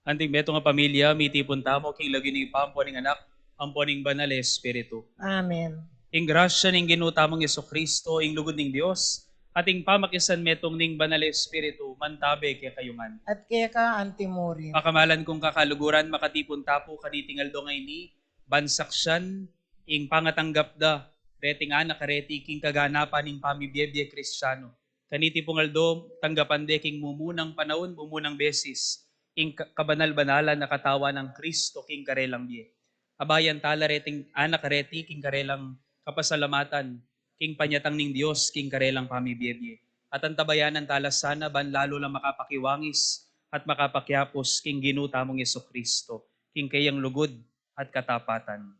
Anting beto nga pamilya, mitipon tamo, king lagi ni pampo ning anak, ampo ning banal na Espiritu. Amen. Ing grasya ning ginutamong Yeso Kristo, ing lugod ning Dios, ating pamakisan metong ning banal na Espiritu, mantabe kaya kayungan. At kaya ka antimurin. Pakamalan kong kakaluguran, makatipon tapo, kanitingal do ngay ni, bansaksyan, ing pangatanggap da, reting anak, kareti, king kaganapan ning pamibiyebye kristyano. Kaniti pungaldo, tanggapan de, king mumunang panahon, mumunang besis, ing kabanal-banalan na katawa ng Kristo, king karelang biye. Abayan tala reting anak, kareti, king karelang kapasalamatan, king panyatang ning Dios, king karelang pamibiyebye. At ang tabayanan tala sana, ban lalo lang makapakiwangis, at makapakyapos king ginuta mong Yeso Kristo, king kayang lugod at katapatan.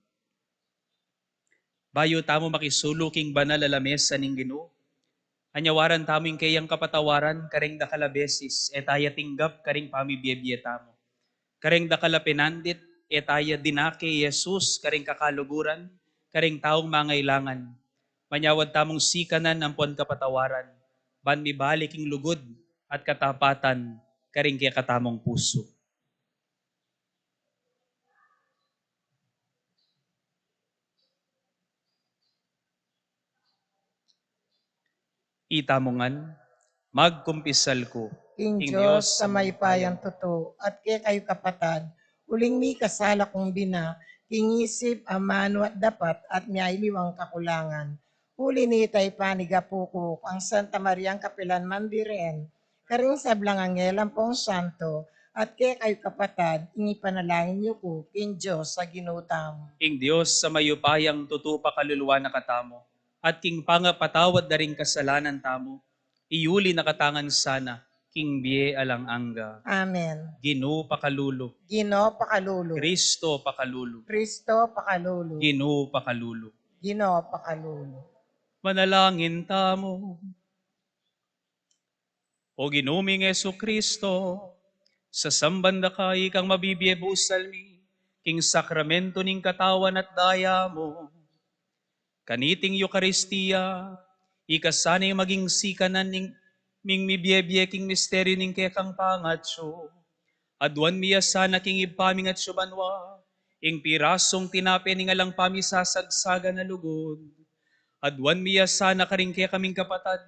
Bayo tamo makisulo king banal alamesa ning Ginoo. Anyawaran taming kayang kapatawaran, karing dakalabesis, etaya tinggap karing pamibiyebye tamo. Karing dakalapinandit, etaya dinake Jesus, karing kakaluguran, karing taong mangailangan. Manyawad tamong sikanan ang pon kapatawaran, ban mibaliking lugod at katapatan, karing kaya katamong puso. Itamongan, magkumpisal ko, King ing Diyos Diyos sa may payang totoo, at kaya kayo kapatad, uling mi kasala kong bina, kingisip amano at dapat at miyailiwang kakulangan. Uli ni tay panigapuko, ang Santa Mariang Kapilan Mandiren, karing sablang angelan pong santo, at kaya kayo kapatad, ingi panalangin niyo ko, King Diyos sa ginutam. Ing Diyos sa mayupayang tutupa kaluluwa na katamo, at king pangapatawad na rin kasalanan tamo, iuli na katangan sana, king biye alang angga. Amen. Ginoo pakalulo, Gino pakalulo. Kristo pakalulo, Kristo pakalulo. Ginoo pakalulo. Gino pakalulo. Manalangin tamo. O ginuming Yesu Kristo, sa sambanda kay kang mabibiyebusal mi, king sakramento ning katawan at daya mo, kaniting Eucharistia, ikasanay maging sikanan ning ming mibiyebye king misteryo ning kekang pangatso. Adwan miya sana king ipaming at subanwa, ing pirasong tinape ning alang pamisasagsaga na lugod. Adwan miya sana karing kaya kaming kapatad,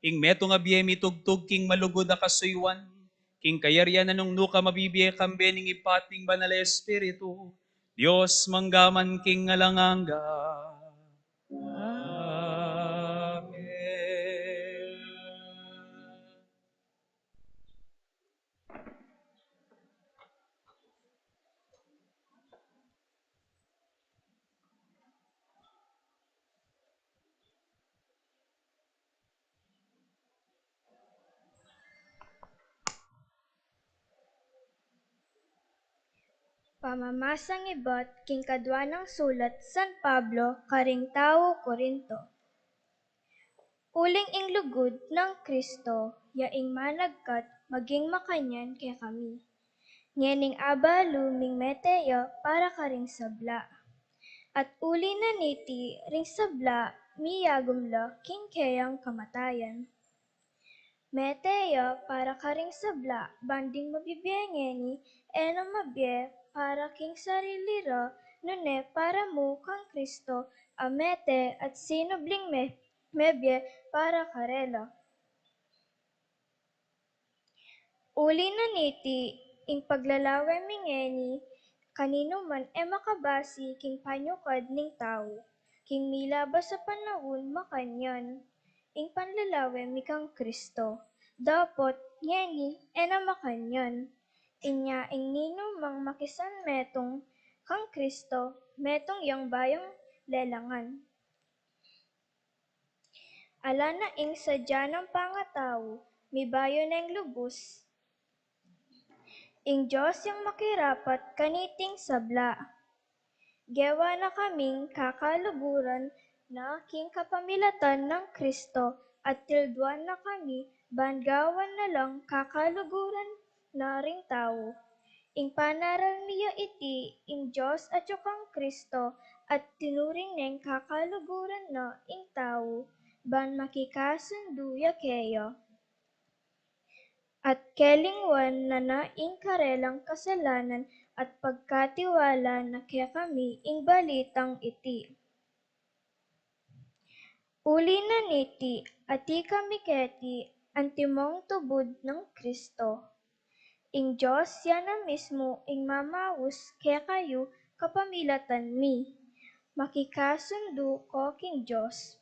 ing meto nga biye mitugtog king malugod na kasuywan, king kayaryan na nung nuka mabibiye kambe ning ipating banal na Espiritu, Diyos manggaman king ngalanganga. Amen. Pamamasang iba't king kadwanang sulat San Pablo karing tao Korinto. Uling ing lugod ng Kristo, yaing managkat maging makanyan kay kami. Ngening aba luming meteya para karing sabla. At uli na niti ring sabla miyagumla king kayang kamatayan. Meteya para karing sabla banding mabibiyengeni eno mabye para king sarilira nune para mo kang Kristo amete at sinubling mebye para karela. Uli na niti ing paglalawe mingeni kanino man e makabasi king panyukad ning tao king milabas sa panahon makanyan ing panlalawe mikang Kristo. Dapot ngeni ena makanyan. Inya ing nino mang makisan metong kang Kristo metong yang bayang lelangan. Ala na ing sadya ng pangatao, mibayo na ing lubos. Ing Diyos yang makirapat kaniting sabla. Gewa na kaming kakaluguran na king kapamilatan ng Kristo at tilduan na kami bangawan na lang kakaluguran na ring tao. Ing panaral niya iti ing Diyos at yukang Kristo at tinuring neng kakaluguran na ing tao ban makikasunduya keyo. at kelingwan na naing karelang kasalanan at pagkatiwala na kaya kami ing balitang iti. Uli na niti, ati kami keti, antimong tubod ng Kristo. Ing Diyos yan na mismo ing mamawus kaya kayo kapamilatan mi. Makikasundo ko king Diyos.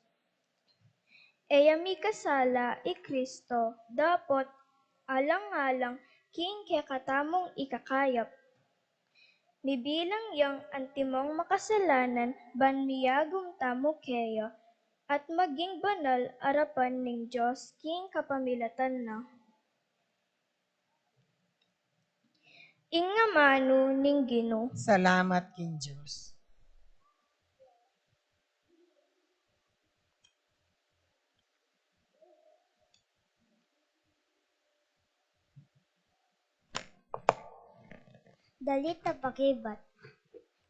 Eya mi kasala i Kristo, dapot alang-alang king kaya katamong ikakayap. Mibilang yang antimong makasalanan ban miyagum tamo kaya, at maging banal arapan ning Diyos king kapamilatan na. Inga mano ning Ginoo. Salamat king Diyos. Dalit na pakibat.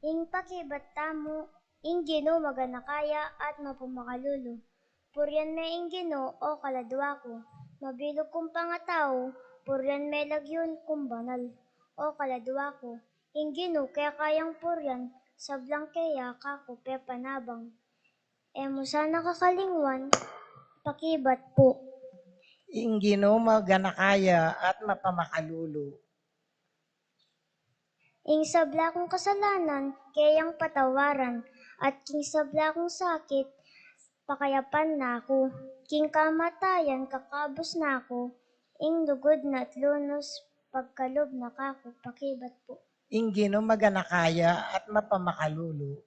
Ing pakibat tamo, ing Ginoo maganakaya at mapumakalulo. Puryan me ing Ginoo o kaladwa ko. Mabilog kong pangatao, puryan me lagyon kung banal. O kaladwa ko, ing Ginoo kaya kayang puryan, sablang kaya kako pe panabang. Emo sana kakalingwan, pakibat po. Ing Ginoo maganakaya at mapamakalulo. Ing sabla kong kasalanan, kayang patawaran, at king sabla kong sakit, pakayapan na ako. King kamatayan, kakabos na ako, ing lugod na at lunos, pagkalob na kako, pakibat po. Ing Ginoo maganakaya at mapamakalulo.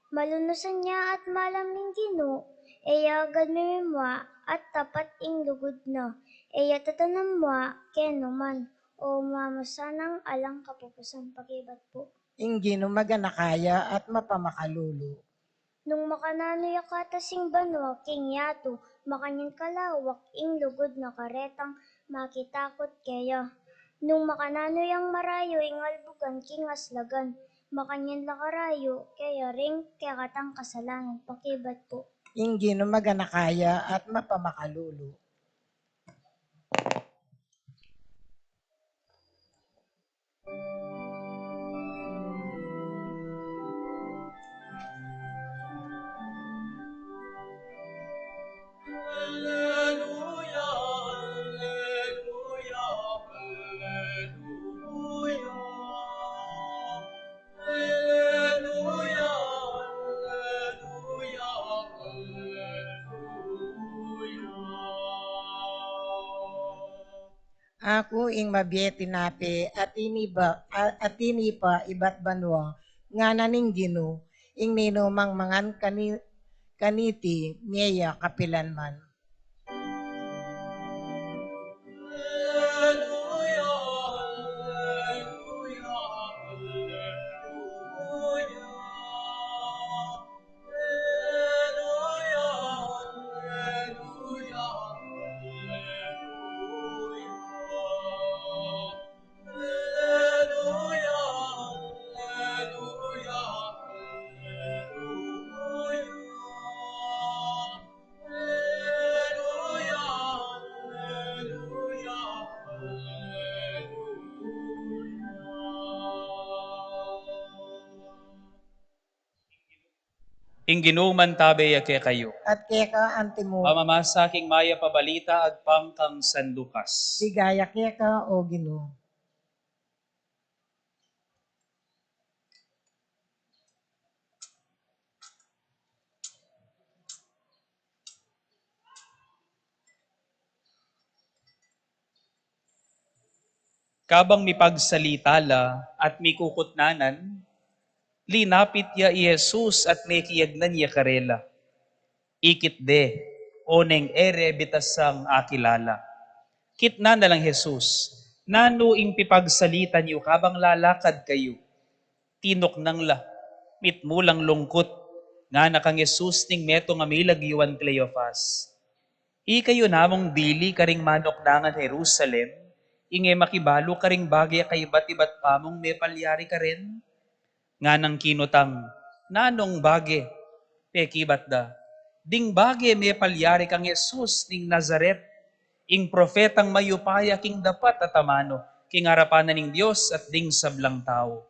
Malunusan niya at malaming Ginoo, eya agad mimimwa, at tapat ing lugod na, eya tatanam mo, keno man, o mamasanang alang kapupusan, pakibat po. Ing Ginoo maganakaya at mapamakalulo. Nung makanano yakatasing banwa, king yato, makanyan kalawak, ing lugod na karetang, makitakot kaya. Nung makanano yang marayo, ing albugan, king aslagan, makanyan lakarayo, kaya ring kaya katang kasalanan, pakibat po. Ing Ginoo maganakaya at mapamakalulo. Alleluia, alleluia, alleluia. Alleluia, alleluia, alleluia. Ako ing mabiyeti nape at ini pa iba't banwa nga naning Ginoo ing ninumang mangan kaniti miya kapilan man. Alleluia, alleluia, alleluia. Alleluia, alleluia, alleluia. Alleluia, alleluia. Alleluia, Ing ginuman tabe yake kayo. At keka antimo Pamamasaking maya pabalita agpang kang San Lucas. digaya keka o Ginoo. Kabang mipagsalitala at mikukutnanan, linapit ya i Jesus at may kiyagnan ya karela. Ikit de, oneng ere bitasang akilala. Kitna na lang Jesus, nano ing pipagsalita niyo kabang lalakad kayo. Tinok nang la, mitmulang lungkot, nga na kang Jesus ning meto nga milag yuan Cleophas. Ikayo namong dili karing manok nangan Jerusalem, inge makibalo karing bagay kay iba't pamong may palyari ka rin. Nga nang kinutang, nanong bagay, pekibat da. Ding bagay may palyari kang Jesus ning Nazaret, ing profetang mayupaya king dapat atamano, king harapanan ning Dios at ding sablang tao.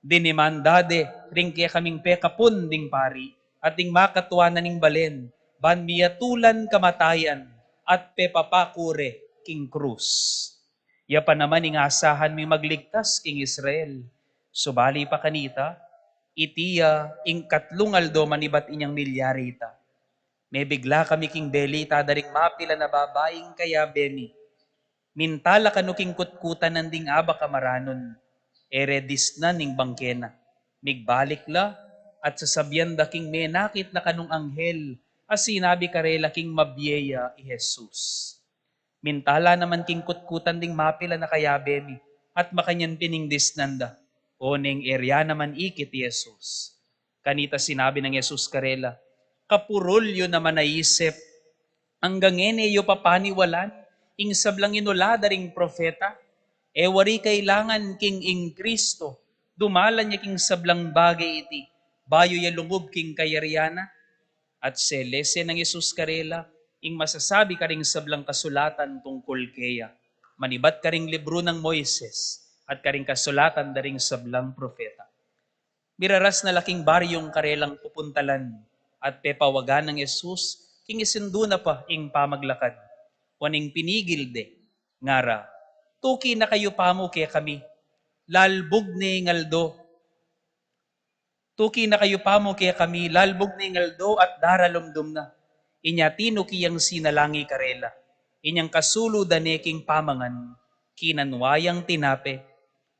Dinimandade, ring kaya kaming pekapun ding pari, at ding makatuanan ning balen, ban miyatulan kamatayan, at pepapakure king krus. Ya pa naman ing asahan mi magligtas king Israel. Subali pa kanita, itiya ing katlung aldo manibat inyang milyarita. May bigla kami king belita daring mapila na babaeng kaya beni. Mintala kanu king kutkutan nanding aba kamaranon. Eredis na ning bangkena. Migbalik la at sasabyan da king menakit na kanung anghel as sinabi karela king mabiyeya i Jesus. Mintala naman king kutkutan ding mapila na kaya beni at makanyan piningdis nanda. O ning area naman ikit Jesus. Kanita sinabi ng Jesus karela, kapurulyo naman naisip, hanggang ngayon papaniwalan, ing sablang inulada ring profeta, wari kailangan king ing Kristo, dumalan niya king sablang bagay iti, bayo ya lungub king kayariana, at selese ng Jesus karela, ing masasabi ka ring sablang kasulatan tungkol kaya, manibat ka ring libro ng Moises, at karing kasulatan daring sablang profeta. Miraras na laking baryong karelang pupuntalan, at pepawagan ng Jesus, king isindu na pa ing pamaglakad. Waning pinigil de, ngara, tuki na kayo pamo kaya kami, lalbog ni ngaldo. Tuki na kayo pamo kaya kami, lalbog ni ngaldo at daralumdum na. Inya tinuki yang sinalangi karela, inyang kasulo daneking pamangan, kinanwayang tinape,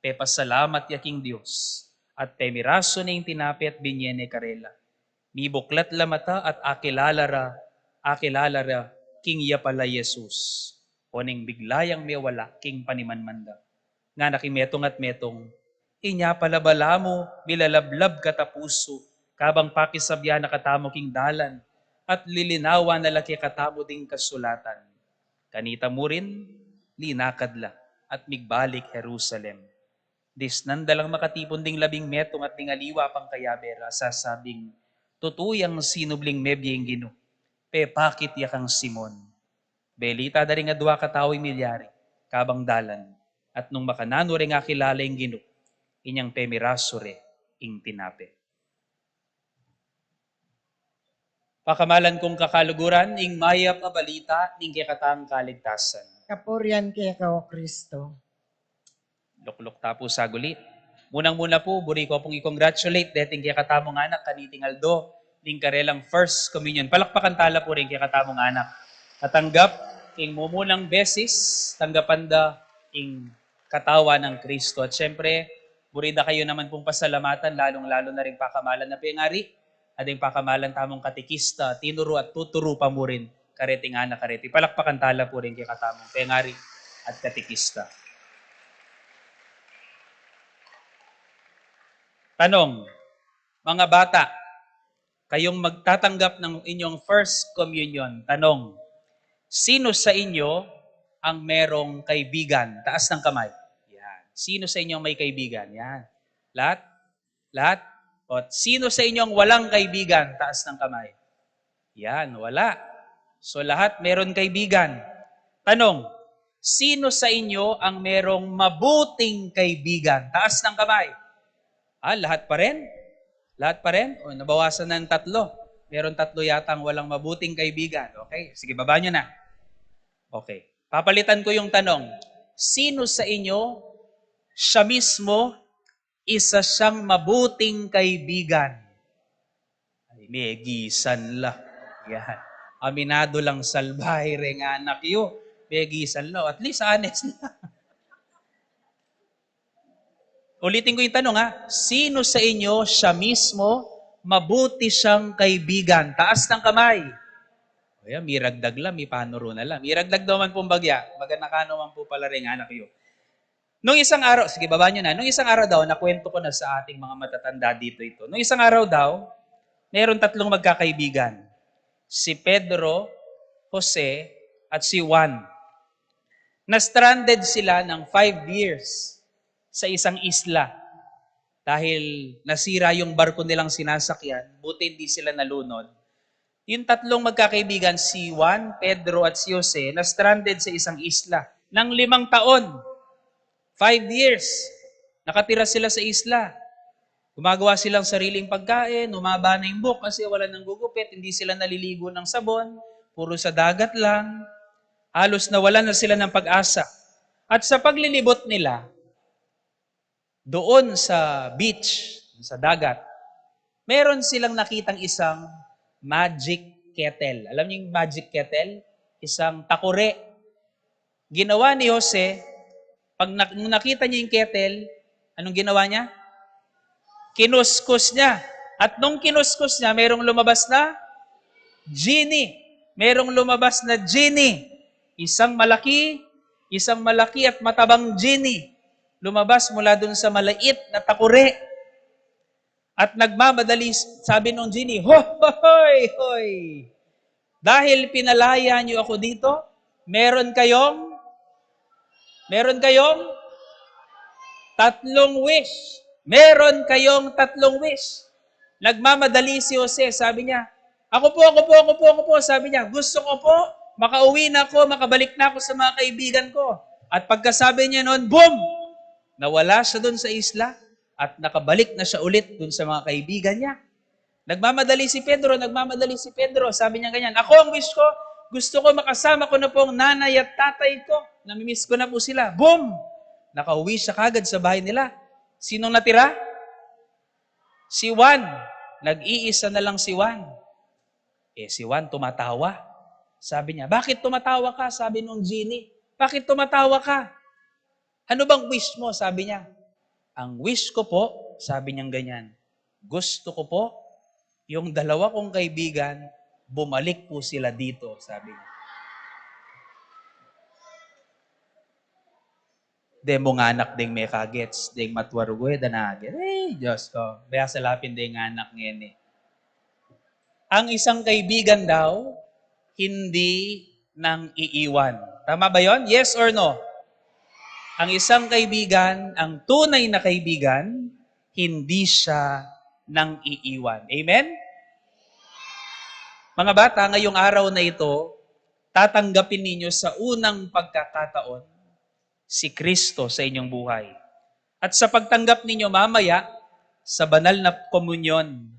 pepasalamat yaking Diyos, at pemiraso na yung tinape at binyene karela. Mibuklat la mata at akilalara, king ya pala Jesus. O ning biglayang may wala, king panimanmanda. Nga nakimetong at metong, inya pala bala mo, milalablab katapuso, kabang pakisabya na katamo king dalan, at lilinawa na laki katamo ding kasulatan. Kanita mo rin, linakadla, at migbalik Jerusalem. Disnandalang makatipon ding 12 metong at ding aliwa pang kayabera, sasabing, tutuyang sinubling mebyeng gino, pepakit yakang Simon. Belita daring nga dua katao'y milyari, kabang dalan, at nung makanano rin nga kilala yung gino, inyang pemirasore ing tinape. Pakamalan kong kakaluguran, ing mayap na balita, ing kikatang kaligtasan. Kapurian kay kao Kristo. Lukluk tapo sa gulit. Munang-muna po, buri ko pong i-congratulate dating kaya katamong anak, kaniting Aldo, ning karelang First Communion. Palakpakan tala po rin kaya katamong anak. Katanggap, ing mumunang beses, tanggapan da ing katawa ng Kristo. At syempre, burida kayo naman pong pasalamatan, lalong-lalo na rin pakamalan na pengari, ading pakamalan tamong katikista, tinuro at tuturo pa mo rin, kareting anak kareti. Palakpakan tala po rin kaya katamong pengari at katikista. Tanong, mga bata, kayong magtatanggap ng inyong First Communion. Tanong, sino sa inyo ang merong kaibigan? Taas ng kamay. Yan. Sino sa inyo may kaibigan? Yan. Lahat? Lahat? O, sino sa inyo ang walang kaibigan? Taas ng kamay. Yan, wala. So lahat meron kaibigan. Tanong, sino sa inyo ang merong mabuting kaibigan? Taas ng kamay. Lahat pa rin? Lahat pa rin? O, nabawasan ng 3. Meron 3 yatang walang mabuting kaibigan. Okay, sige, baba nyo na. Okay, papalitan ko yung tanong. Sino sa inyo, siya mismo, isa siyang mabuting kaibigan? Ay, may gisan la. Yan. Aminado lang salbahay rin anak yo. May gisan la. At least honest na. Ulitin ko yung tanong sino sa inyo siya mismo mabuti siyang kaibigan? Taas ng kamay. Kaya miragdag lang, may panuro na lang. Miragdag daw man pong bagya, maganakano man po pala rin anak ko. Nung isang araw, sige baba nyo na, nung isang araw daw, nakwento ko na sa ating mga matatanda dito ito. Nung isang araw daw, mayroon 3 magkakaibigan. Si Pedro, Jose, at si Juan. Na-stranded sila ng 5 years sa isang isla dahil nasira yung barko nilang sinasakyan, buti hindi sila nalunod. Yung tatlong magkakaibigan, si Juan, Pedro at si Jose, na stranded sa isang isla ng 5 taon. 5 years. Nakatira sila sa isla. Gumagawa silang sariling pagkain, umaba na yung buhok kasi wala nang gugupit, hindi sila naliligo ng sabon, puro sa dagat lang. Halos nawalan na sila ng pag-asa. At sa paglilibot nila, doon sa beach, sa dagat, meron silang nakitang isang magic kettle. Alam niyo yung magic kettle? Isang takure. Ginawa ni Jose, nung nakita niya yung kettle, anong ginawa niya? Kinuskus niya. At nung kinuskus niya, merong lumabas na genie. Merong lumabas na genie. Isang malaki at matabang genie. Lumabas mula dun sa malait na takure. At nagmamadali, sabi ng genie, hoy, hoy! Dahil pinalaya niyo ako dito, meron kayong 3 wish. Meron kayong 3 wish. Nagmamadali si Jose, sabi niya, ako po, sabi niya, gusto ko po, makauwi na ako, makabalik na ako sa mga kaibigan ko. At pagkasabi niya noon, boom! Nawala siya doon sa isla at nakabalik na siya ulit doon sa mga kaibigan niya. Nagmamadali si Pedro, sabi niya ganyan, ako ang wish ko, gusto ko makasama ko na po ang nanay at tatay ko. Namimiss ko na po sila. Boom! Nakauwi siya kagad sa bahay nila. Sinong natira? Si Juan. Nag-iisa na lang si Juan. Si Juan tumatawa. Sabi niya, bakit tumatawa ka? Sabi nung genie. Bakit tumatawa ka? Ano bang wish mo? Sabi niya. Ang wish ko po, sabi niyang ganyan, gusto ko po, yung 2 kong kaibigan, bumalik po sila dito, sabi niya. Demo nga anak ding may kagets, ding matwarugwe, danagit. Diyos ko, kaya salapin ding anak ngayon eh. Ang isang kaibigan daw, hindi nang iiwan. Tama ba yon? Yes or no? Ang isang kaibigan, ang tunay na kaibigan, hindi siya nang iiwan. Amen? Mga bata, ngayong araw na ito, tatanggapin ninyo sa unang pagkakataon si Kristo sa inyong buhay. At sa pagtanggap ninyo mamaya, sa banal na komunyon,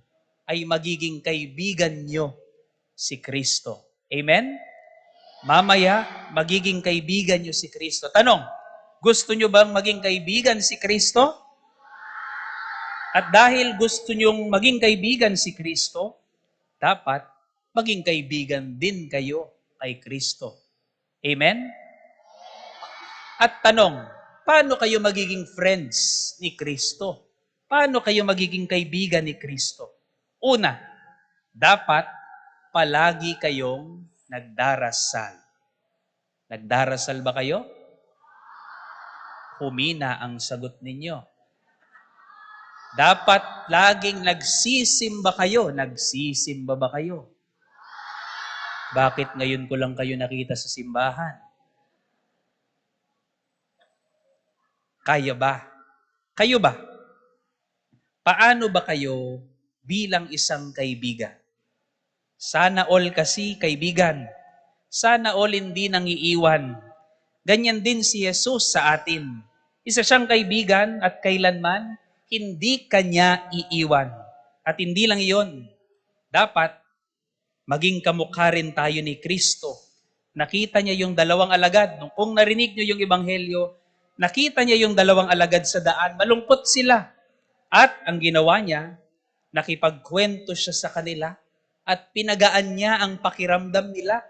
ay magiging kaibigan nyo si Kristo. Amen? Mamaya, magiging kaibigan nyo si Kristo. Tanong, gusto nyo bang maging kaibigan si Kristo? At dahil gusto nyong maging kaibigan si Kristo, dapat maging kaibigan din kayo kay Kristo. Amen? At tanong, paano kayo magiging friends ni Kristo? Paano kayo magiging kaibigan ni Kristo? Una, dapat palagi kayong nagdarasal. Nagdarasal ba kayo? Humina ang sagot ninyo. Dapat laging nagsisimba kayo. Nagsisimba ba kayo? Bakit ngayon ko lang kayo nakita sa simbahan? Kaya ba? Kayo ba? Paano ba kayo bilang isang kaibigan? Sana all kasi kaibigan. Sana all hindi nang iiwan. Ganyan din si Jesus sa atin. Isa siyang kaibigan at kailanman hindi kanya iiwan. At hindi lang iyon. Dapat maging kamukha rin tayo ni Kristo. Nakita niya yung 2 alagad. Kung narinig niyo yung ebanghelyo, nakita niya yung 2 alagad sa daan. Malungkot sila. At ang ginawa niya, nakipagkwento siya sa kanila at pinagaan niya ang pakiramdam nila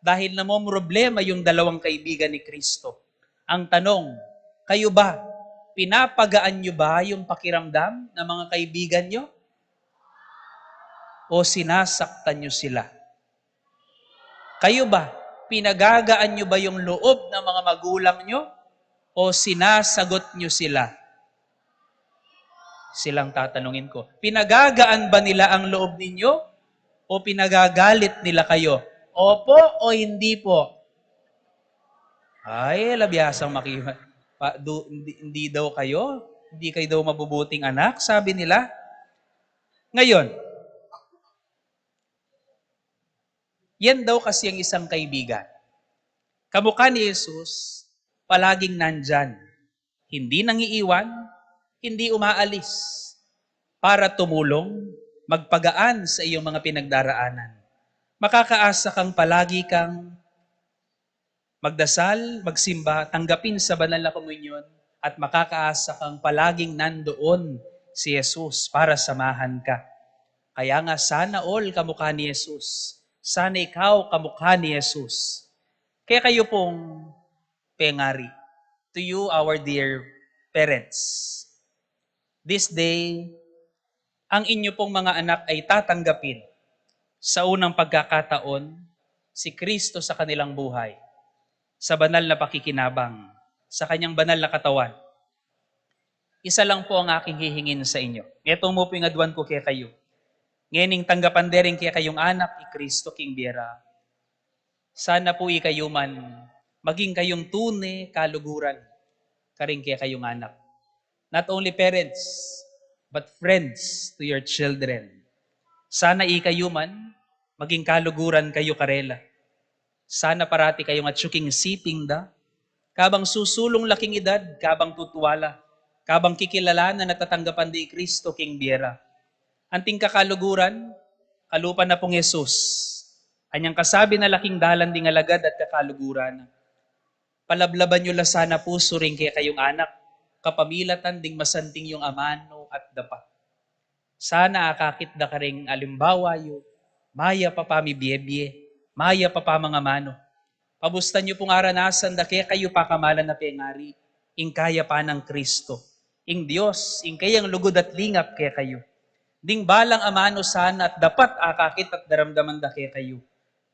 dahil namomroblema yung 2 kaibigan ni Kristo. Ang tanong, kayo ba, pinapagaan niyo ba yung pakiramdam ng mga kaibigan niyo? O sinasaktan niyo sila? Kayo ba, pinagagaan niyo ba yung loob ng mga magulang niyo? O sinasagot niyo sila? Silang tatanungin ko, pinagagaan ba nila ang loob ninyo? O pinagagalit nila kayo? Opo o hindi po? Ay, labyasang hindi daw kayo, hindi kayo daw mabubuting anak, sabi nila. Ngayon, Yan daw kasi ang isang kaibigan. Kamukha ni Jesus, palaging nandyan. Hindi nangiiwan, hindi umaalis para tumulong, magpagaan sa iyong mga pinagdaraanan. Makakaasa kang palagi kang magdasal, magsimba, tanggapin sa banal na komunyon, at makakaasa kang palaging nandoon si Jesus para samahan ka. Kaya nga sana all kamukha ni Jesus. Sana ikaw kamukha ni Jesus. Kaya kayo pong pengari. To you, our dear parents. This day, ang inyo pong mga anak ay tatanggapin sa unang pagkakataon si Kristo sa kanilang buhay, sa banal na pakikinabang, sa kanyang banal na katawan. Isa lang po ang aking hihingin sa inyo. Ito mo po yung adwan ko kaya kayo. Ngayon tanggapan dering kaya kayong anak ni Kristo King Biera. Sana po ikayo man maging kayong tune kaluguran karing kaya kayong anak. Not only parents, but friends to your children. Sana ikayo man maging kaluguran kayo karela. Sana parati kayong atsuking siping da, kabang susulong laking edad, kabang tutuwala, kabang kikilalanan at tatanggapan di Kristo King Biera. Anting kakaluguran, kalupan na pong Jesus. Anyang kasabi na laking dalan ding alagad at kakaluguran. Palablaban nyo la sana puso rin kaya kayong anak, kapamilatan ding masanting yung amano at dapa. Sana akakit da ka ring alimbawa yo, maya pa mi biyebye, maya pa mga mano. Pabustan nyo pong aranasan da kaya kayo pakamalan na pengari, ing kaya pa ng Kristo, ing Diyos, ing kayang lugod at lingap kaya kayo. Ding balang amano sana at dapat akakit at daramdaman da kaya kayo.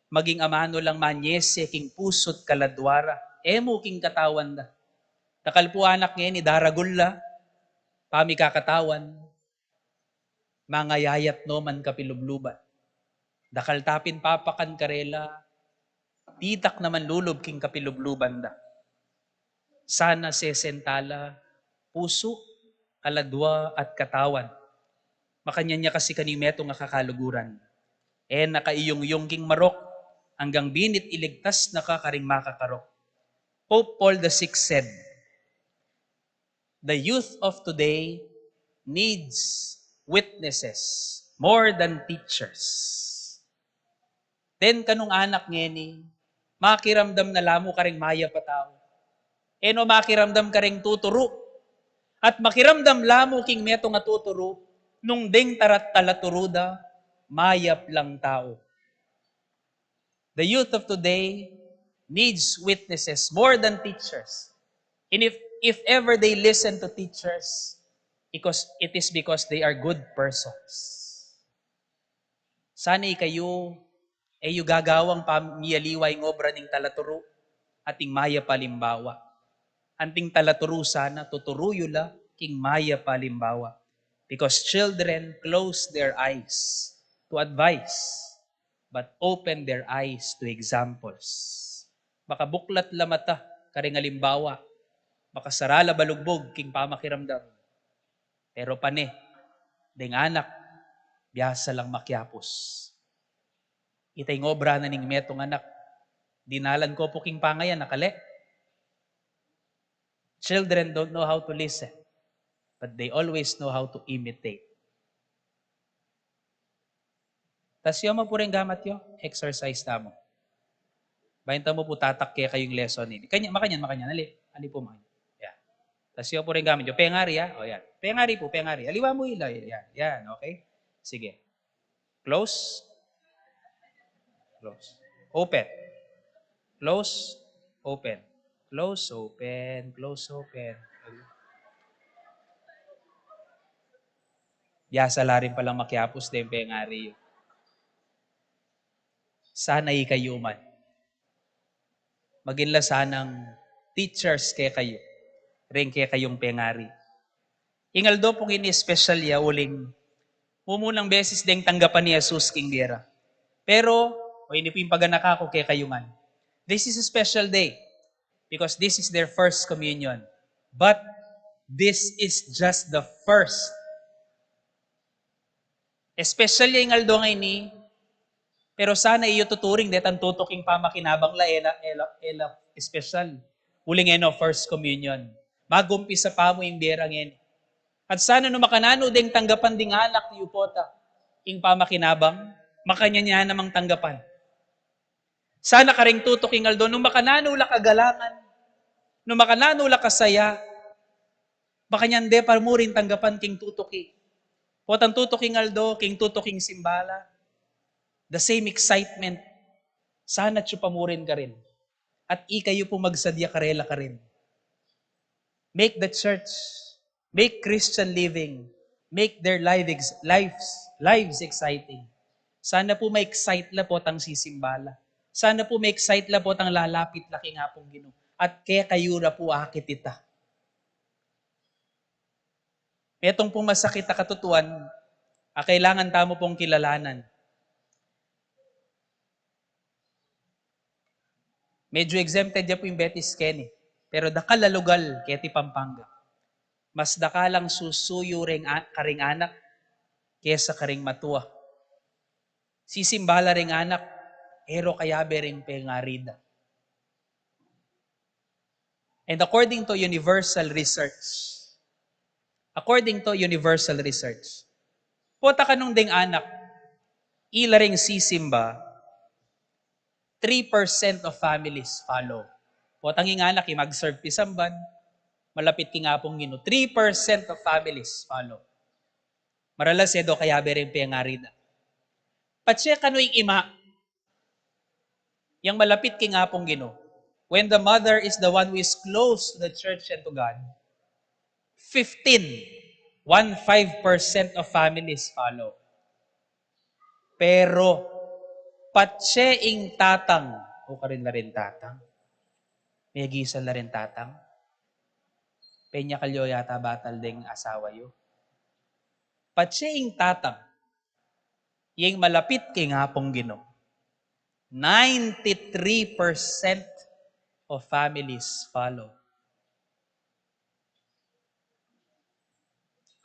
Maging amano lang manyese king pusot kaladwara, emo king katawan da. Takal po anak ngayon ni Daragulla, pami kakatawan, mga yayat no man kapilubluban. Dakal tapin papakan karela, titak naman lulob king kapilubluban da. Sana sesentala, puso, kaladwa at katawan. Makanya niya kasi kanimeto nga kakaluguran. Nakaiyong king marok, hanggang binit iligtas na kakaring makakarok. Pope Paul VI said, the youth of today needs witnesses more than teachers. Then kanong anak ngeni, makiramdam na lamo karing maya pa tao. Makiramdam karing tuturo. At makiramdam lamo king meto nga tuturo, nung ding tarat talaturuda, mayap lang tao. The youth of today needs witnesses more than teachers. And if ever they listen to teachers, it is because they are good persons. Sana kayo ay gagawang pamiyaliway ng obra ning talaturo ating maya palimbawa. Anting talaturo sana tuturuyo la king maya palimbawa. Because children close their eyes to advice, but open their eyes to examples. Makabuklat la mata karing alimbawa, makasarala balugbog king pamakiramdam. Pero pane, ding anak, biyasa lang makyapos. Itay ngobra na ning metong anak, dinalan ko po king pangayan, nakale. Children don't know how to listen, but they always know how to imitate. Tas yung mo po rin gamat yo, exercise na mo. Bahinta mo po tatak kaya kayong lesson ini. Makanyan, ali po makanyan. Yan. Tas yung po rin gamit yo, pengari ha, o yan. Pengari po, pengari. Aliwa mo ila, yan, okay? Sige. Close. Close. Open. Close. Open. Close, open. Close, open. Yasa la rin palang makyapos din pengari. Sana'y kayo man. Maginla sanang teachers kay kayo. Rin kay kayong pengari. Ingaldo pong ini-special ya uling mumunang beses ding tanggapan ni Jesus King Biera. Pero, o ini po yung paganaka ko kay kayo man. This is a special day because this is their first communion. But this is just the first. Especially ingaldo ngayon ni Pero sana iyo tuturing detan tutuking pamakinabang la ela espesyal. Uling eno first communion. Magumpisa pa mo yung berang yan. At sana no makanano ding tanggapan ding anak ni upota. Ing pamakinabang, makanya niya namang tanggapan. Sana karing tutuking aldo, no makanano la kagalangan, no makanano la kasaya, makanyan de par mo rin tanggapan king tutuki. Potang tutuking aldo, king tutuking simbala, the same excitement, sana tsupamurin ka rin. At ikayo po magsadya karela ka rin. Make the church, make Christian living, make their lives exciting. Sana po ma-excite la po tang sisimbala. Sana po ma-excite la po tang lalapit laki nga pong Ginoo. At kaya kayo ra po akit ita. Etong pong masakit na katutuan, kailangan tamo pong kilalanan. Medyo exempted niya po yung Betis Kenny. Pero dakalalugal kaya ti Pampanga. Mas dakalang susuyo karing anak kesa karing matuwa. Sisimbala ring anak, ero kayabe ring pengarida. And according to universal research, pota kanong ding anak, ila ring sisimba, 3% of families follow. Potang nga anak, mag-serve pisamban, malapit ki nga pong Ginoo. 3% of families follow. Maralas edo kaya bereng pengarida. Patsya kano'y ima, yang malapit ki nga pong Ginoo. When the mother is the one who is close to the church and to God, 15% of families follow. Pero, patseing tatang, o ka rin na rin tatang, may gisal na rin tatang, penya kalyo yata batal ding asawa yo. Patseing tatang, yung malapit kay nga pong Ginoo, 93% of families follow.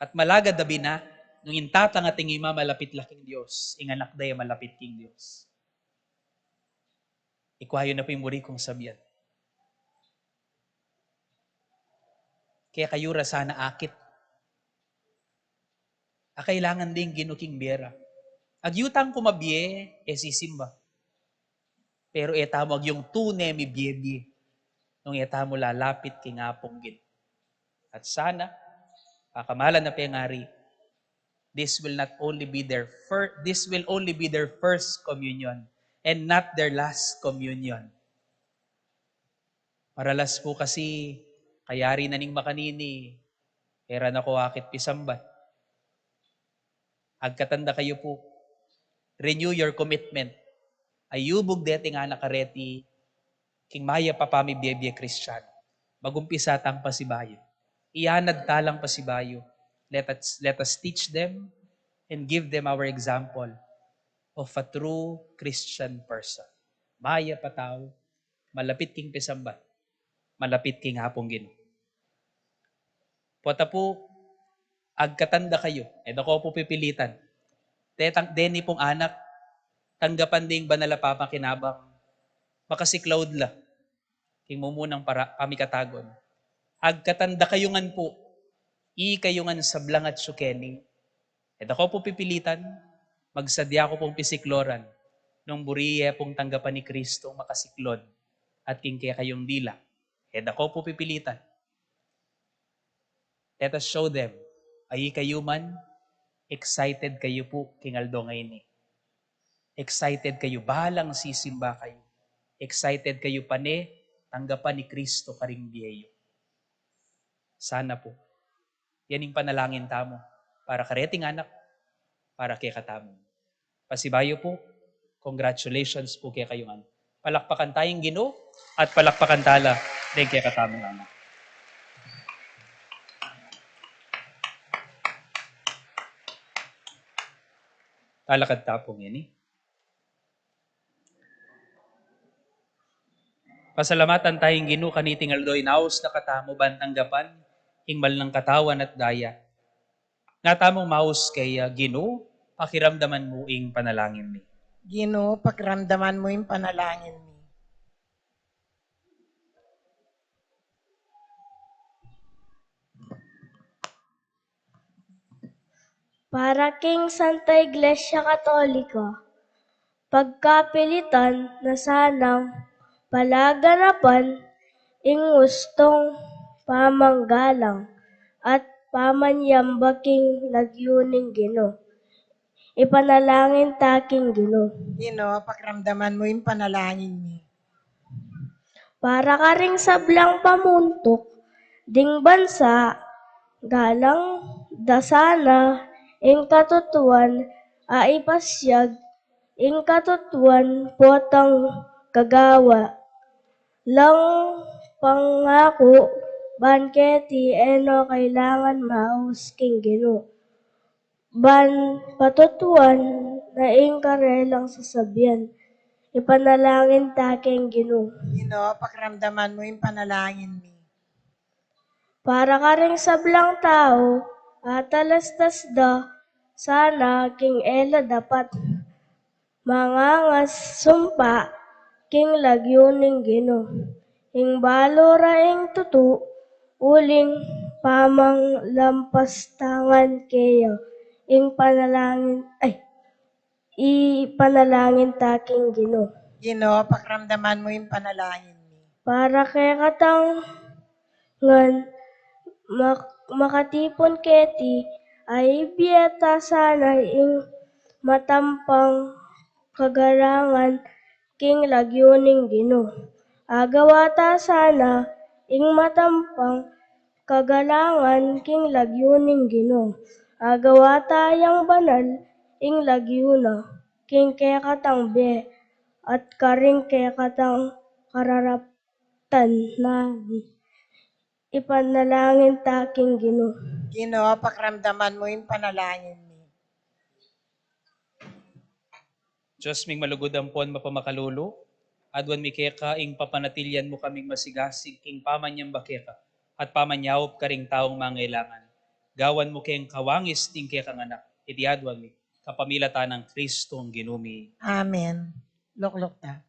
At malagad dabi na, nung intatang ating ima malapit laking Diyos, inganak day malapit king Diyos. Ikwayo na po yung muri kong sabihan. Kaya kayo sana akit. Kailangan din ginuking biyera. Agyutang kumabye, sisimba. Pero etamo yung tune mi biyebye. Nung etamo lalapit king apong gin. At sana, pakamalan na pengari, this will only be their first communion and not their last communion. Maralas po kasi, kayari na ning makanini, era na ko akit pisambat. Agkatanda kayo po, renew your commitment. Ayubog deti nga nakareti, king maya papami biyebye Christian. Magumpisa tang pasibayo. Iyanad talang pasibayo. Let us teach them and give them our example of a true Christian person. Maya pataw, malapit king pisambat, malapit king hapong Ginoo. Pota po, agkatanda kayo, dako po pipilitan. Deni pong anak, tanggapan ding banala papakinabang, makasiklawd la, king mumunang pamikatagon. Agkatanda kayungan po, kayungan sablang at sukeni. Dako po pipilitan, magsadya ko pong pisikloran, nung buriye pong tanggapan ni Kristo makasiklod, at king kaya kayong dila. Dako po pipilitan. Let us show them, ay kayo man, excited kayo po, king Aldo ngayon eh. Excited kayo, balang sisimba kayo. Excited kayo pane, tanggapan ni Kristo karing biyeyo. Sana po. Yan yung panalangin tamo. Para kareting anak, para kay katamo. Pasibayo po, congratulations po kay kayong anak. Palakpakan tayong Ginoo at palakpakan tala din kay katamo anak. Talakad tapong yan eh. Pasalamatan tayong Ginoo kaniting aldoy naos na katamo bantanggapan, hingmal ng katawan at daya. Nga tamong maus kay Ginoo, pakiramdaman mo ing panalangin ni. Ginoo, pakiramdaman mo yung panalangin mi. Para king Santa Iglesia Katolika, pagkapilitan na sanang palaganapan ing gustong pamanggalang at pamanyambaking lagyuning Ginoo. Ipanalangin taking Ginoo. Ginoo, pakiramdaman mo yung panalangin mi. Para ka ring sablang pamuntok, ding bansa, galang dasana, ing katutuan, aipasyag, ing katutuan, potang kagawa, lang pangako, banketi, eno kailangan maus king Ginoo. Ban patutuan na ing karelang sasabihan, ipanalangin taking Ginoo. Ginoo, pakiramdaman mo yung panalangin mi. Para ka ring sablang tao, atalastas da, sana king ela dapat mangangas sumpa, king lagyuning Ginoo. Ing balora ing tutu, uling pamang lampastangan keyo, ing panalangin, ipanalangin taking Ginoo. Ginoo, pakiramdaman mo yung panalangin mi. Para kay katangan makatipon keti ay biyeta sana ing matampang kagarangan king lagyuning Ginoo. Agawata sana ing matampang kagalangan king lagyuning Ginoo. Agawata yang banal ing lagyuna king kekatang be at karing kekatang kararaptan na ipanalangin taking Ginoo. Ginoo, pakiramdaman mo yung panalangin mi. Diyos ming malugod ang puan mapamakalulu, adwan mi keka ing papanatilyan mo kaming masigasig king pamanyang bakeka, at pamanyawop ka ring taong mangailangan. Gawan mo keng kawangis ting kekang anak, iti adwan mi, kapamilata ng Kristong ginumi. Amen. Loklok ta.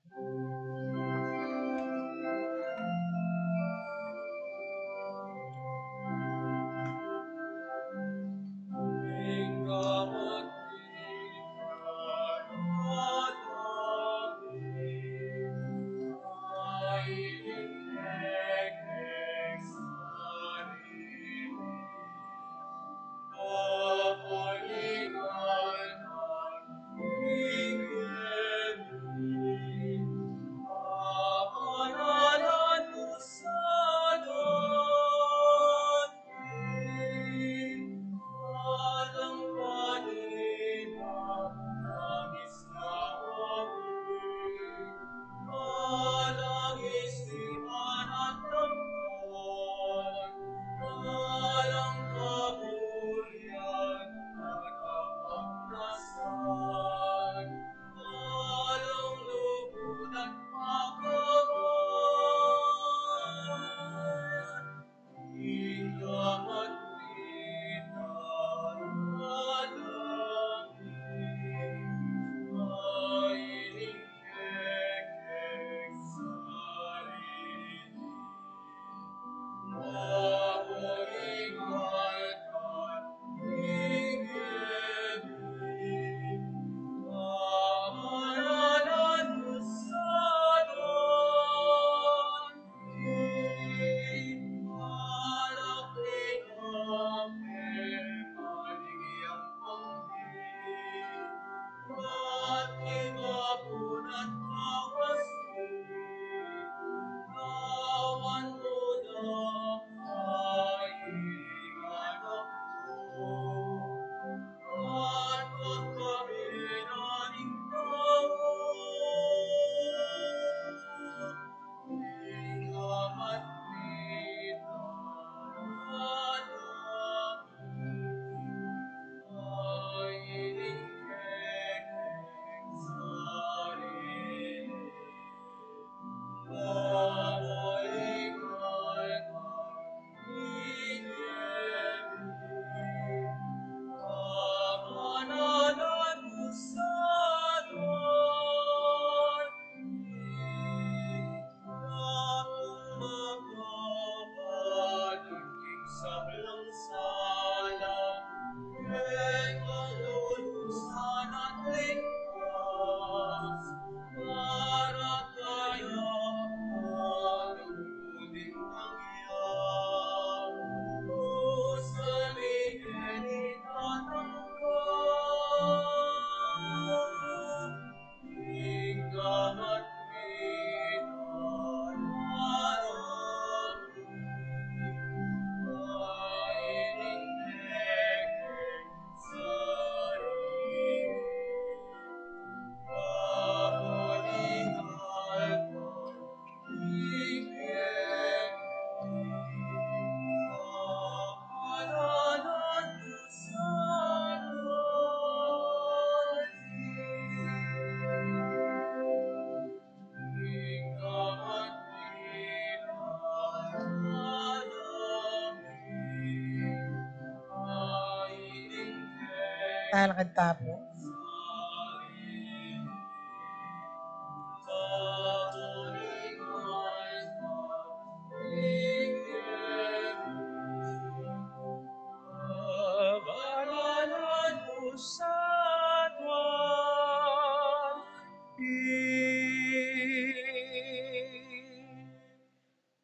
Talakad tapo.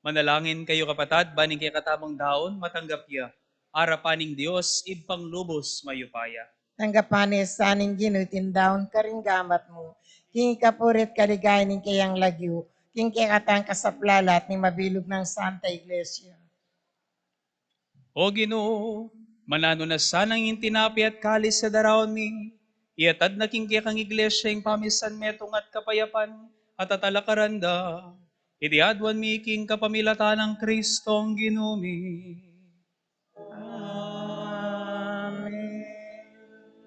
Manalangin kayo kapatad, baning kay katamang daon, matanggap ya. Arapaning Diyos, ibpang lubos mayupaya. Tanggapanes saning ginutin daon karing gamat mo. King kapurit kaligay ning kayang lagyo. King kayakatang kasaplalat ni mabilog ng Santa Iglesia. O Ginoo, manano na sanang yung tinapi at kalis sa daraon mi. Iatad na king kang iglesia yung pamisan metong at kapayapan at atalakaranda. Idiadwan mi king kapamilata ng Kristong ginumi. Amen.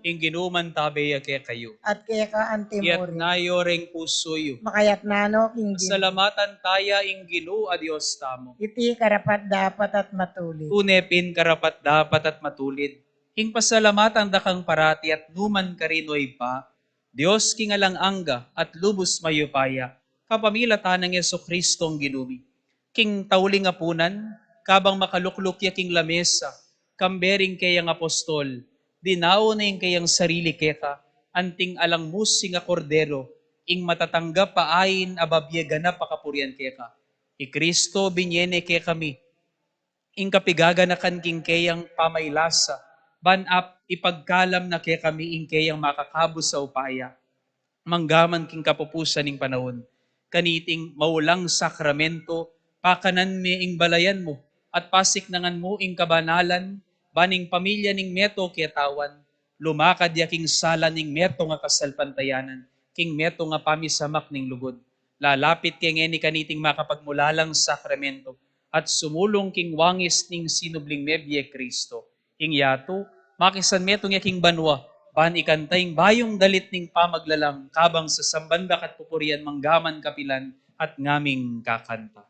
Ing ginuman tabi ake kayo. At kaya ka Iat antimori. nayo ring pusoyo. Makayat nano king gin. Salamatan taya ing Ginoo a Dios tamo. Iti karapat dapat at matuloy. Tunepin karapat dapat at matulid. Ing pasalamatan dakang parati at numan karinoy pa, Dios kingalang angga at lubos mayupaya, kapamilata ng Yeso Kristong ginumi. King tauling apunan, kabang makaluklukya king lamesa, kambering kayang apostol, dinao na ing kayang sarili keka, anting alang musing a kordero, ing matatanggap paayin ababye ganap pakapurian keka. I Kristo binyene ke kami, ing kapigaganakan king kayang pamaylasa, banap ipagkalam na kaya kami ing kayang makakabos sa upaya, manggaman king kapupusan ning panahon, kaniting maulang sakramento, pakanan mi ing balayan mo, at pasik nangan mo ing kabanalan, baning pamilya ning meto kiyatawan, lumakad ya king sala ning meto nga kasalpantayanan, king meto nga pamisamak ning lugod, lalapit kay ngeni kaniting makapagmulalang sakramento, at sumulong king wangis ning sinubling mebye Kristo. Ing yato, makisan metong yaking banwa, ban ikantayng bayong dalit ning pamaglalang, kabang sa sambanda kat pupurian manggaman kapilan, at ngaming kakanta.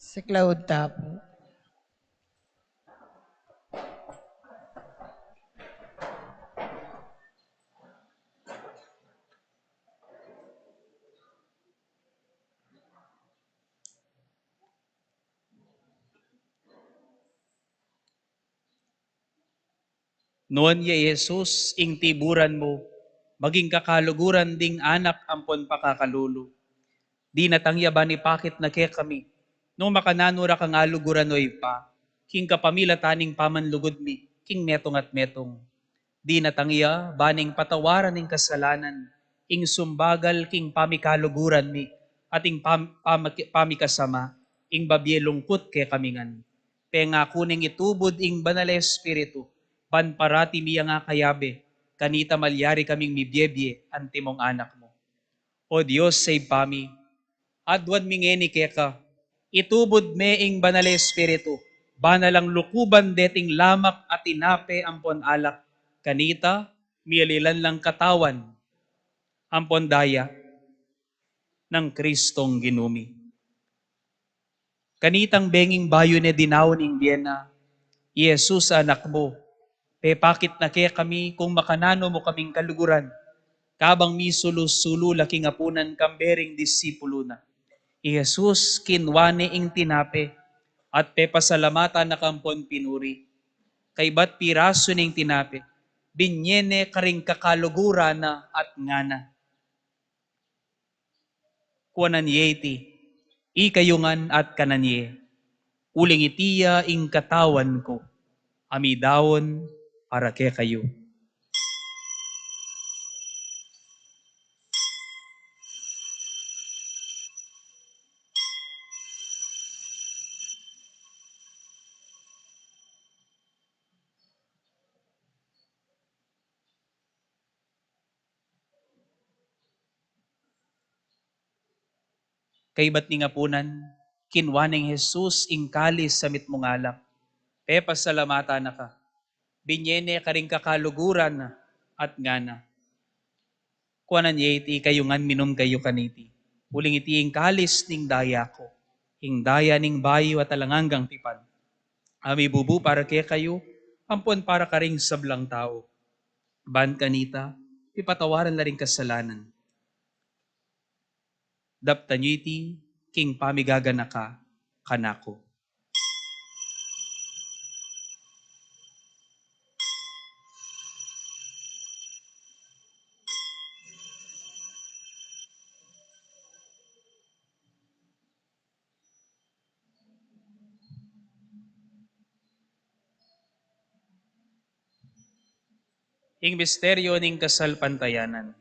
Si Cloud tapo. Noon ya Jesus, ing tiburan mo, maging kakaluguran ding anak ampon pakakalulo. Di natangya ba ni pakit na kaya kami, nung makananura kang aluguran oy pa, king kapamila taning pamanlugod mi, king metong at metong. Di natangya, baning patawaran ning kasalanan, ing sumbagal king pamikaluguran mi, at ing pamikasama, ing babye lungkot kay kamingan. Penga kuning itubod ing banal espiritu, panparati miya nga kayabe, kanita malyari kaming mibyebye, antimong anak mo. O Diyos, say pami, adwan mingeni keka, Itubod meing banal espiritu, banalang lukuban deting lamak at tinape ampon alak, kanita, mialilan lang katawan, ampon daya ng Kristong ginumi. Kanitang benging bayo ne dinawon ing Biena, Jesus anak mo, pepakit na kaya kami kung makanano mo kaming kaluguran, kabang mi sulu laking apunan kambering disipulo na. Jesus kinwane ing tinape, at pepasalamatan na kampon pinuri. Kay bat piraso ning tinape, binyene karing kakalugura na at ngana. Kuanan yeti, ikayungan at kananye, uling itiya ing katawan ko, amidawon para ke kayo. Kay bat ni nga punan, kinwaning Jesus ing kalis sa mitmungalak, pepasalamatan na ka, binyene karing kakaluguran na at ngana. Kuanan iti kayungan minom kayo kaniti. Uling iti ing kalis ning daya ko. Ing daya ning bayo at alanganggang tipan. Ami bubu para kaya kayo, ampon para karing sablang tao. Ban kanita, ipatawaran na rin kasalanan. Daptan nyo iti, king pamigagana ka, kanako. Ing misteryo ning kasalpantayanan.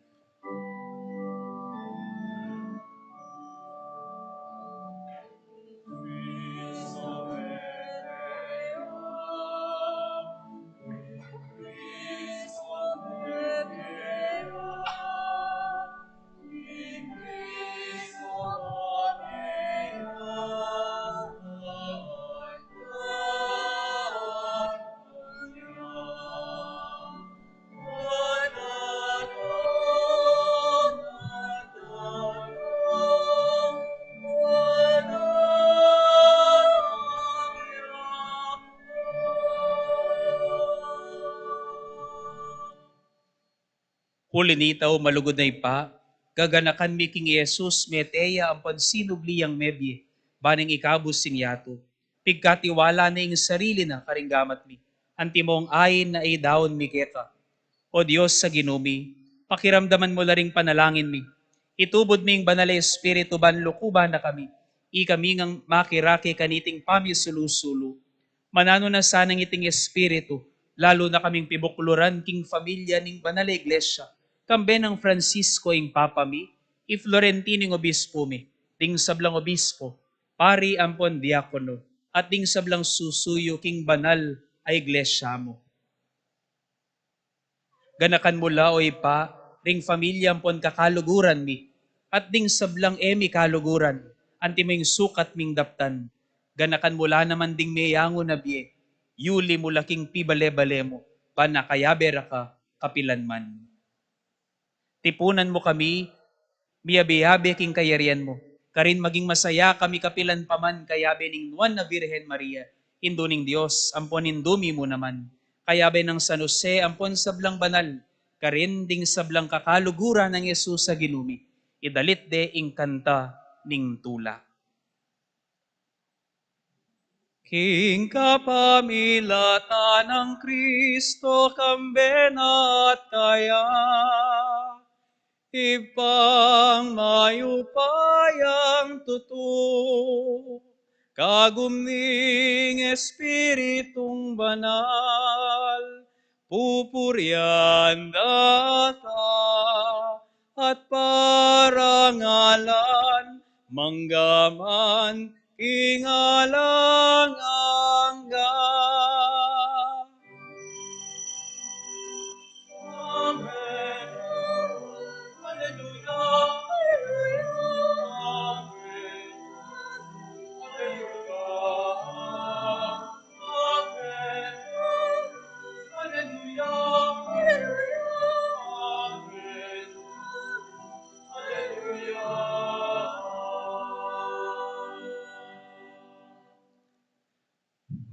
Huli nitaw malugod na ipa, gaganakan mi king Jesus meteya ang pansinubli ang mebye, baning ikabus sing yato. Pigkatiwala na ing sarili na karinggamat mi, antimong ayin na idawon mi keta. O Diyos sa ginumi, pakiramdaman mo laring panalangin mi. Itubod ming banal na espiritu banlukuban na kami, ikami ngang makiraki kaniting pamisulu-sulu. Manano na sanang iting espiritu, lalo na kaming pibukluran king familia ning banal na iglesia, kambe ng Francisco ing Papa mi, i Florentining Obispo mi, ting sablang obispo, pari ampon diakono, at ting sablang susuyo king banal ay iglesia mo. Ganakan mula o ipa, ring familia ampon kakaluguran mi, at ding sablang emi kaluguran, anti ming sukat ming daptan. Ganakan mula naman ding meyango na biye, yuli mula king pibale-bale mo, panakayabera ka, kapilan man. Tipunan mo kami, miyabe-yabe king kayarian mo. Karin maging masaya kami kapilan paman kayabe ning nuwan na Virhen Maria. Induning Diyos, ampon indumi mo naman. Kayabe ng San Jose, ampon sablang banal. Karin ding sablang kakalugura ng Yesus sa ginumi. Idalit de ing kanta ning tula. King kapamilatan ng Kristo kambenat kaya, ipang mayupayang tutu, kagumning Espiritong banal, pupuryan data, at parangalan, manggaman, ingalang-angga. Amen. Hallelujah. Hallelujah. Amen.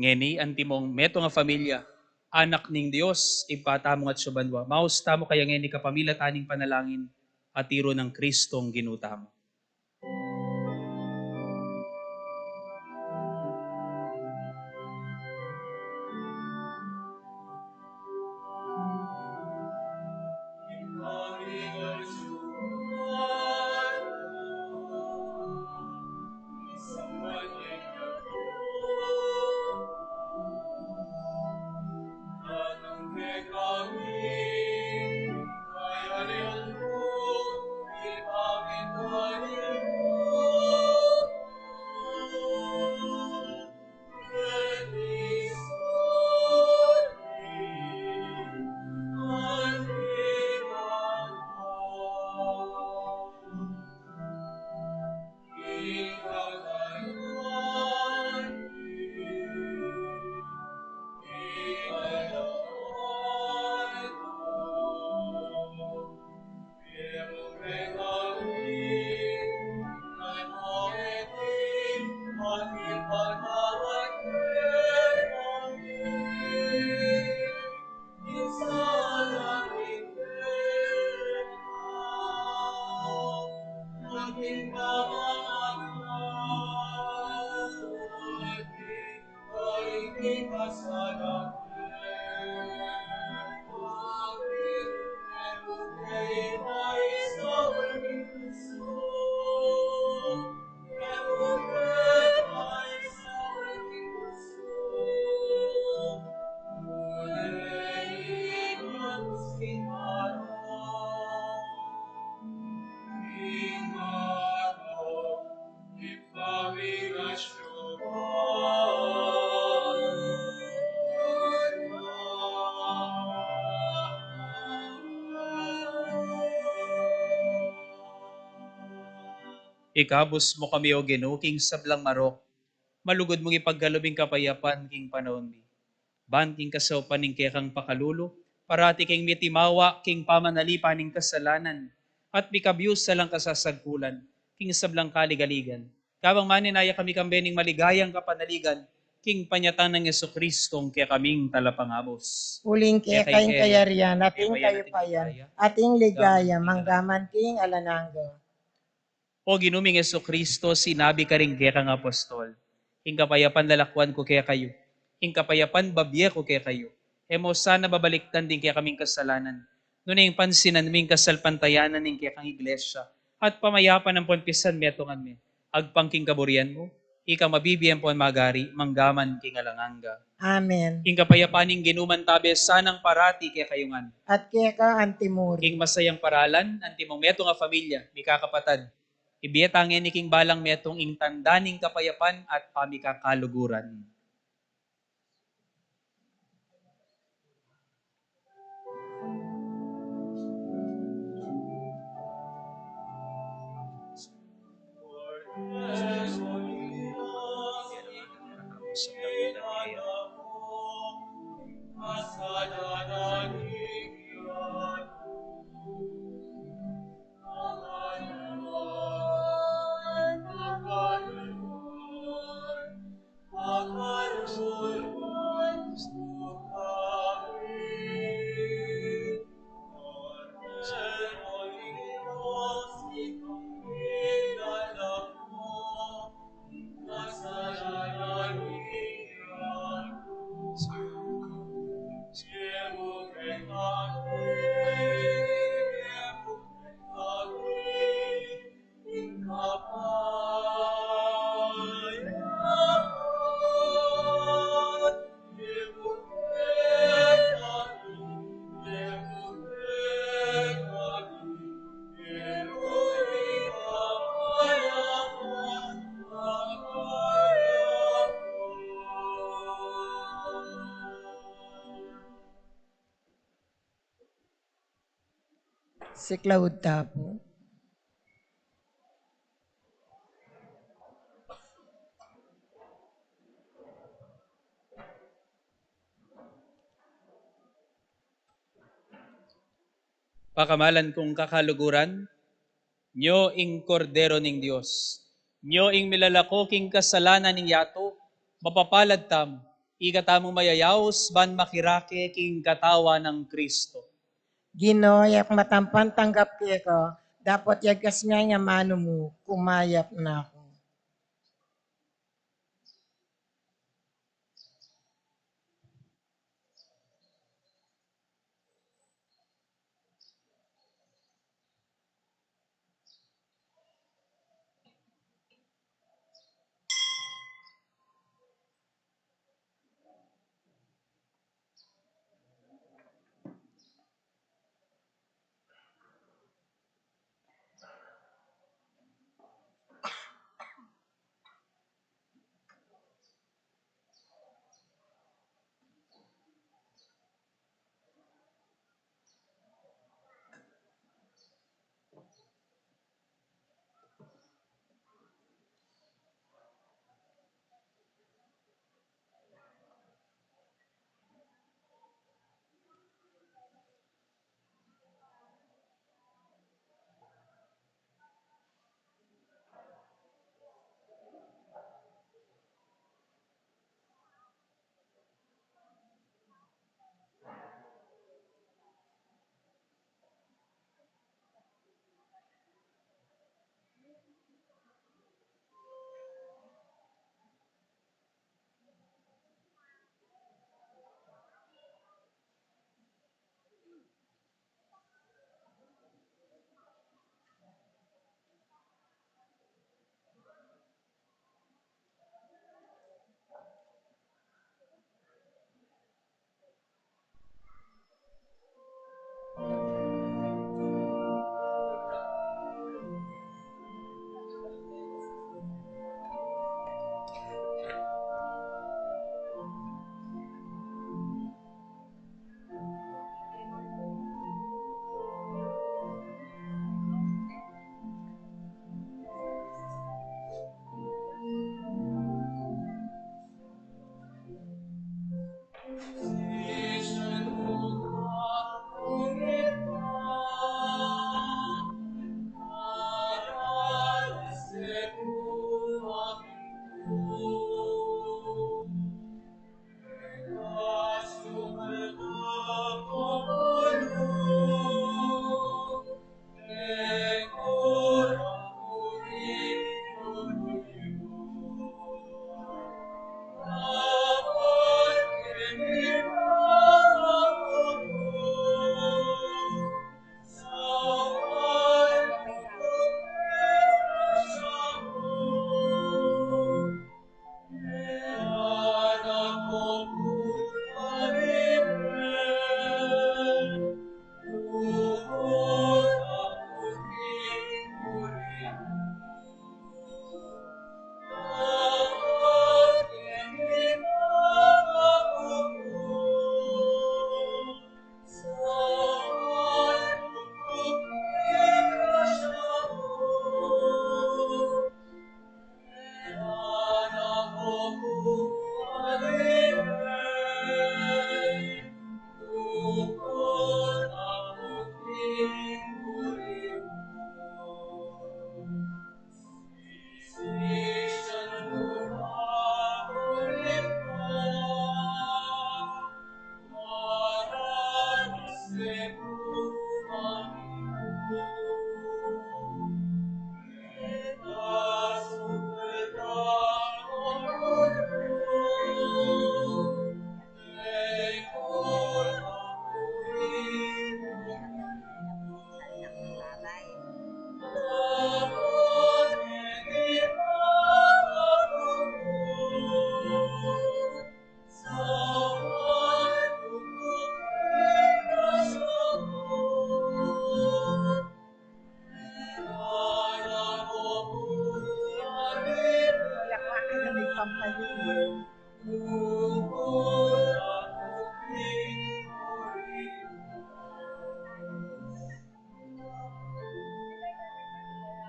Ngeni, antimong meto nga familia, anak ning Dios, ipatamo at subanwa. Maus tamo kaya ngeni kapamilya taning panalangin, atiro ng Kristong ginutamo. Ikabos mo kami o Ginoo king sablang marok, malugod mong ipagkalubing kapayapan king panahon mi. Ban king kasawapan ning kekang pakalulo, parati king mitimawa king pamanalipan ning kasalanan, at mikabiyos sa lang kasasagpulan, king sablang kaligaligan. Kabang maninaya kami kambening maligayang kapanaligan, king panyatan ng Yesu-Kristong kaya kaming talapangabos. Uling Kaya kaya kay kayong Kaya, kayarian, kaya ating bayan kayo ating payan, ligaya, ating ligaya, gaman manggaman king alananga. O ginuming Yesu-Kristo, sinabi ka rin kaya kang apostol. Ing kapayapan lalakwan ko kaya kayo. Ing kapayapan babye ko kaya kayo. Emo sana babaliktan din kaya kaming kasalanan. Noon yung pansinan ming kasalpantayanan ning kaya kang iglesia. At pamayapan ng ponpisan metongan mi. Agpangking kaburian mo. Ika mabibiyan po ang magari, manggaman king alanganga. Amen. Ing kapayapan ning ginuman tabi sanang parati kaya kayungan. At kaya ka antimuri. King masayang paralan, antimong meto nga pamilya, mi kakapatad. Ibiyatangin ni king balang metong ing tandaning kapayapan at pamikakaluguran. Si Claude Tapo. Pakamalan kong kakaluguran, nyo ing kordero ning Dios. Nyo ing milalako king kasalanan ning yato, mapapalad tam, Ikatamo mayayaws ban makirake king katawa ng Kristo. Ginoo, yak matampan tanggap ko, dapat yagas nga mano mo, kumayap na ako.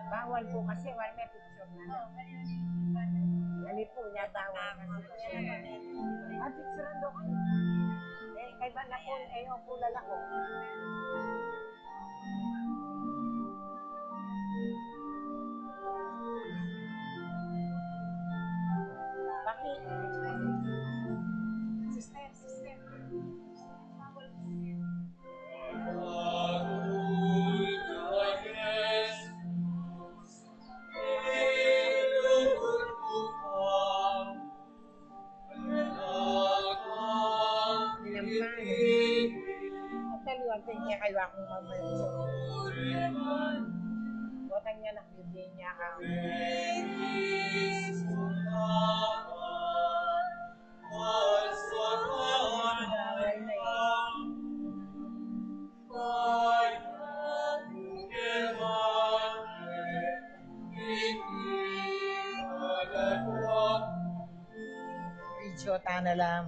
Bawal po kasi, wala may picture na. Dali po niya, bawal kasi. Picture do ko. Kay ba na po, yung kulala ko. Bakit? At taluan tingin kayo akong mamanso. Botang niya nakibigay niya ka. Daway na Video na lang.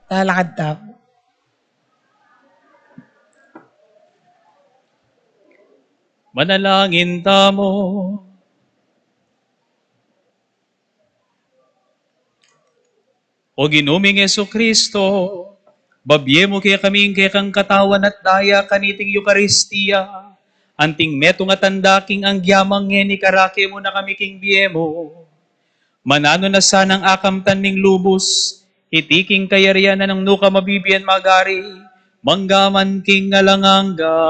Talakad tap. Manalangin tamo. O ginuming Kristo, babyemo kaya kaming kaya kang katawan at daya kaniting Eukaristiya, anting metong at andaking ang gyamang ngeni karake mo na kami king biemo. Manano na sanang akamtan ning lubos, itiking kayarian na ng nuka mabibiyan magari, manggaman king ngalanganga.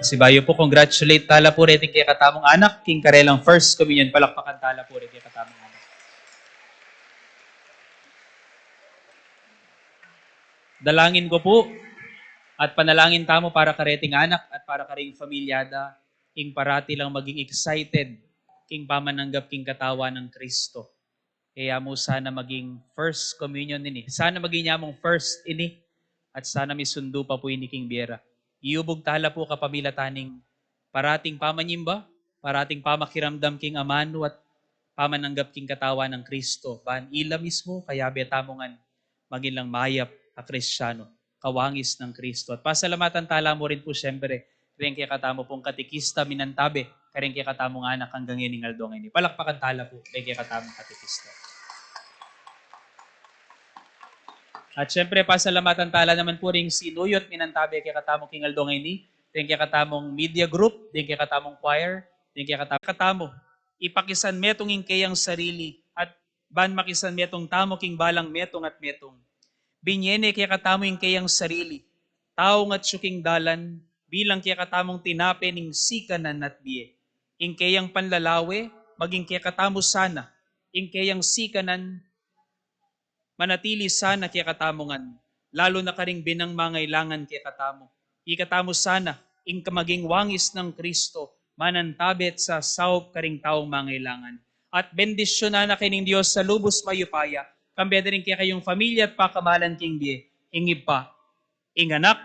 Si Bayo po, congratulate tala po rin kay katamong anak, king karelang first communion, palakpakan tala po rin kay katamong anak. Dalangin ko po at panalangin tamo para kareting anak at para karing familyada, king parati lang maging excited, king pamananggap king katawan ng Kristo. Kaya mo sana maging first communion nini. Sana maging yamong first ini at sana may sundo pa po ini king Biera. Iubog tala po kapamilataning parating pamanyimba, parating pamakiramdam king amano at pamananggap king katawan ng Kristo. Ban ila mismo, kaya betamongan maging lang mayap a Kristiyano, kawangis ng Kristo. At pasalamatan tala mo rin po siyempre, rin kaya katamo pong katikista minantabe, karing kaya katamong anak hanggang ining aldong ini. Palakpakan tala po, rin kaya katamong katikista. At syempre, pasalamatan tala naman po rin sinuyot minantabe kaya katamong king aldong ini, rin kaya katamong media group, rin kaya katamong choir, rin kaya katamo. Ipakisan metong kayang sarili at ban makisan metong tamo king balang metong at metong. Binyene kaya katamo kayang sarili. Tao at syuking dalan, bilang kaya katamong tinape ning sikanan at biye. Ing kayang panlalawe, maging kaya katamo sana. Ing kayang sikanan, manatili sana kaya katamongan. Lalo na karing binang mangailangan kaya katamo. Ikatamo sana, ing kamaging wangis ng Kristo, manantabet sa saup karing taong mangailangan. At bendisyon na kining Diyos sa lubos mayupaya, kambeda rin kaya kayong pamilya at pakamalan king biye, ingib pa, inganak,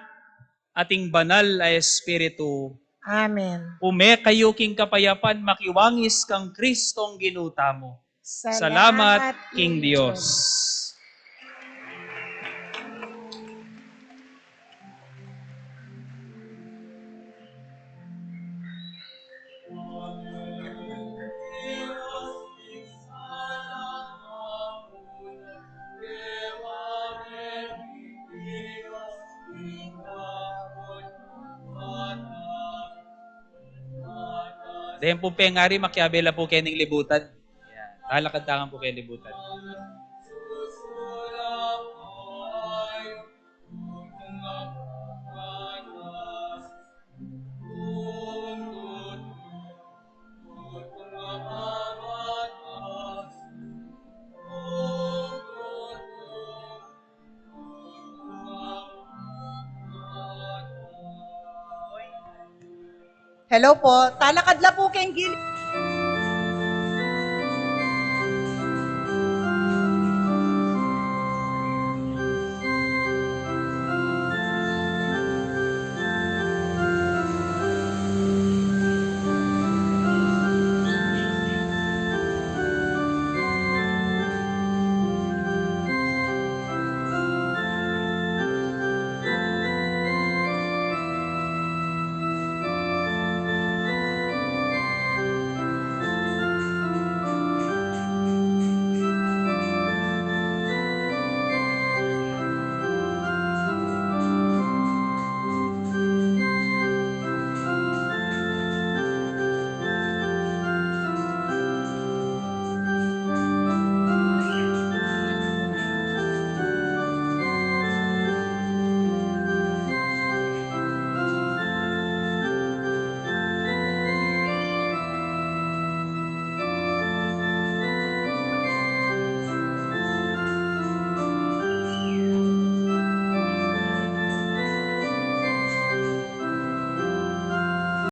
ating banal ay Espiritu. Amen. Ume kayo king kapayapan, makiwangis kang Kristong ginuta mo. Salamat king Diyos. Dahil po pengari, makiabela po kayo ng libutan. Yan. Talakad-tangan po kayo libutan. Hello po, talakad la po kayong gilid.